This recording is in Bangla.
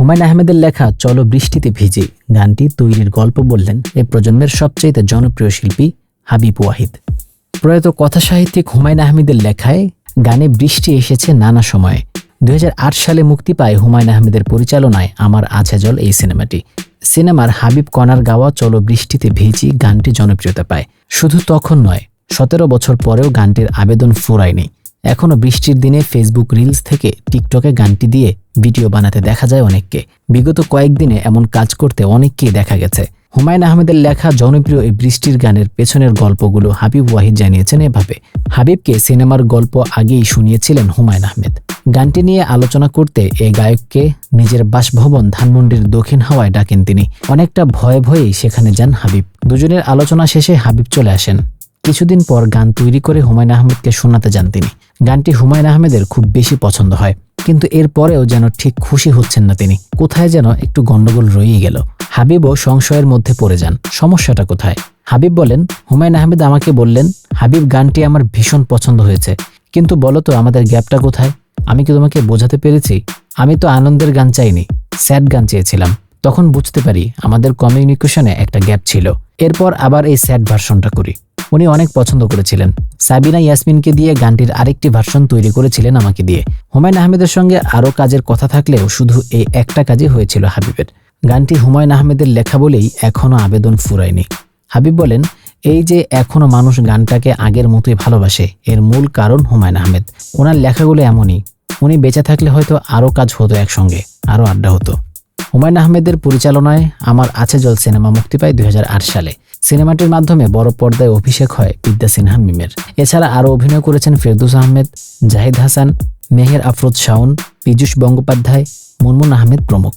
হুমায়ূন আহমেদের লেখা চলো বৃষ্টিতে ভিজে গানটি তৈরির গল্প বললেন এ প্রজন্মের সবচেয়ে জনপ্রিয় শিল্পী হাবিব ওয়াহিদ। প্রয়াত কথাসাহিত্যিক হুমায়ূন আহমেদের লেখায় গানে বৃষ্টি এসেছে নানা সময়ে। 2008 সালে মুক্তি পায় হুমায়ূন আহমেদের পরিচালনায় আমার আছে জল এই সিনেমাটি। সিনেমার হাবিব কণার গাওয়া চলো বৃষ্টিতে ভিজি গানটি জনপ্রিয়তা পায়। শুধু তখন নয়, 17 বছর পরেও গানটির আবেদন ফুরায়নি। এখনও বৃষ্টির দিনে ফেসবুক রিলস থেকে টিকটকে গানটি দিয়ে ভিডিও বানাতে দেখা যায় অনেককে। বিগত কয়েকদিনে এমন কাজ করতে অনেককেই দেখা গেছে। হুমায়ূন আহমেদের লেখা জনপ্রিয় এই বৃষ্টির গানের পেছনের গল্পগুলো হাবিব ওয়াহিদ জানিয়েছেন এভাবে। হাবিবকে সিনেমার গল্প আগেই শুনিয়েছিলেন হুমায়ূন আহমেদ। গানটি নিয়ে আলোচনা করতে এই গায়ককে নিজের বাসভবন ধানমন্ডির দক্ষিণ হাওয়ায় ডাকেন তিনি। অনেকটা ভয়ে ভয়েই সেখানে যান হাবিব। দুজনের আলোচনা শেষে হাবিব চলে আসেন। কিছুদিন পর গান তৈরি করে হুমায়ূন আহমেদকে শোনাতে যান তিনি। গানটি হুমায়ূন আহমেদের খুব বেশি পছন্দ হয়, কিন্তু এরপরেও যেন ঠিক খুশি হচ্ছেন না তিনি। কোথায় যেন একটু গন্ডগোল রয়েই গেল। হাবিবও সংশয়ের মধ্যে পড়ে যান, সমস্যাটা কোথায়। হাবিব বলেন, হুমায়ূন আহমেদ আমাকে বললেন, হাবিব গানটি আমার ভীষণ পছন্দ হয়েছে, কিন্তু বলো তো আমাদের গ্যাপটা কোথায়? আমি কি তোমাকে বোঝাতে পেরেছি? আমি তো আনন্দের গান চাইনি, স্যাড গান চেয়েছিলাম। তখন বুঝতে পারি আমাদের কমিউনিকেশনে একটা গ্যাপ ছিল। এরপর আবার এই স্যাড ভার্সনটা করি। উনি অনেক পছন্দ করেছিলেন। সাবিনা ইয়াসমিনকে দিয়ে গানটির আরেকটি ভার্সন তৈরি করেছিলেন আমাকে দিয়ে। হুমায়ূন আহমেদের সঙ্গে আরও কাজের কথা থাকলেও শুধু এই একটা কাজই হয়েছিল হাবিবের। গানটি হুমায়ূন আহমেদের লেখা বলেই এখনও আবেদন ফুরায়নি। হাবিব বলেন, এই যে এখনও মানুষ গানটাকে আগের মতোই ভালোবাসে, এর মূল কারণ হুমায়ূন আহমেদ। ওনার লেখাগুলো এমনই, উনি বেঁচে থাকলে হয়তো আরও কাজ হতো, একসঙ্গে আরও আড্ডা হতো। হুমায়ূন আহমেদের পরিচালনায় আমার আছে জল সিনেমা মুক্তি পায় 2008 সালে। সিনেমাটির মাধ্যমে বড় পর্দায় অভিষেক হয় বিদ্যা সিনহা মিমের। এছাড়া আরও অভিনয় করেছেন ফেরদৌস আহমেদ, জাহিদ হাসান, মেহের আফরোজ শাওন, পীযূষ বন্দ্যোপাধ্যায়, মুনমুন আহমেদ প্রমুখ।